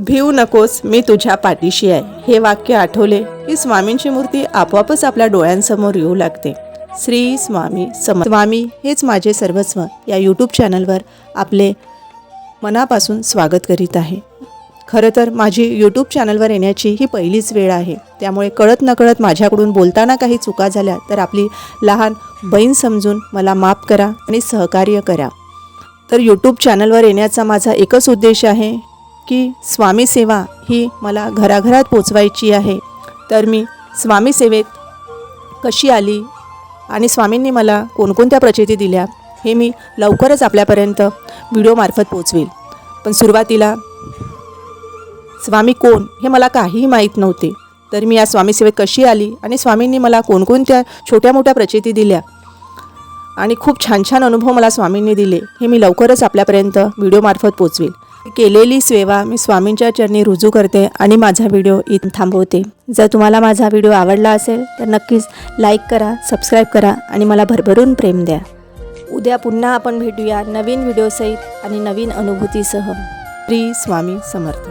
भिवू नकोस, मी तुझ्या पाठीशी आहे. हे वाक्य आठवले की स्वामींची मूर्ती आपोआपच आपल्या डोळ्यांसमोर येऊ लागते. श्री स्वामी समर्थ. स्वामी हेच माझे सर्वस्व या यूट्यूब चॅनलवर आपले मनापासून स्वागत करीत आहे. खरं तर माझी यूट्यूब चॅनलवर येण्याची ही पहिलीच वेळ आहे. त्यामुळे कळत नकळत माझ्याकडून बोलताना काही चुका झाल्या तर आपली लहान बहीण समजून मला माफ करा आणि सहकार्य करा. तर यूट्यूब चॅनलवर येण्याचा माझा एकच उद्देश आहे की स्वामी सेवा ही मला घराघरात पोचवायची आहे. तर मी स्वामी सेवेत कशी आली आणि स्वामींनी मला कोणकोणत्या प्रचिती दिल्या हे मी लवकरच आपल्यापर्यंत व्हिडिओमार्फत पोचवेल. पण सुरुवातीला स्वामी कोण हे मला काहीही माहीत नव्हते. तर मी या स्वामी सेवेत कशी आली आणि स्वामींनी मला कोणकोणत्या छोट्या मोठ्या प्रचिती दिल्या आणि खूप छान छान अनुभव मला स्वामींनी दिले हे मी लवकरच आपल्यापर्यंत व्हिडिओमार्फत पोचवेल. केलेली सेवा मी स्वामींच्या चरणी रुजू करते आणि माझा व्हिडिओ इथं थांबवते. जर तुम्हाला माझा व्हिडिओ आवडला असेल तर नक्कीच लाईक करा, सबस्क्राईब करा आणि मला भरभरून प्रेम द्या. उद्या पुन्हा आपण भेटूया नवीन व्हिडिओसहित आणि नवीन अनुभूतीसह. श्री स्वामी समर्थ.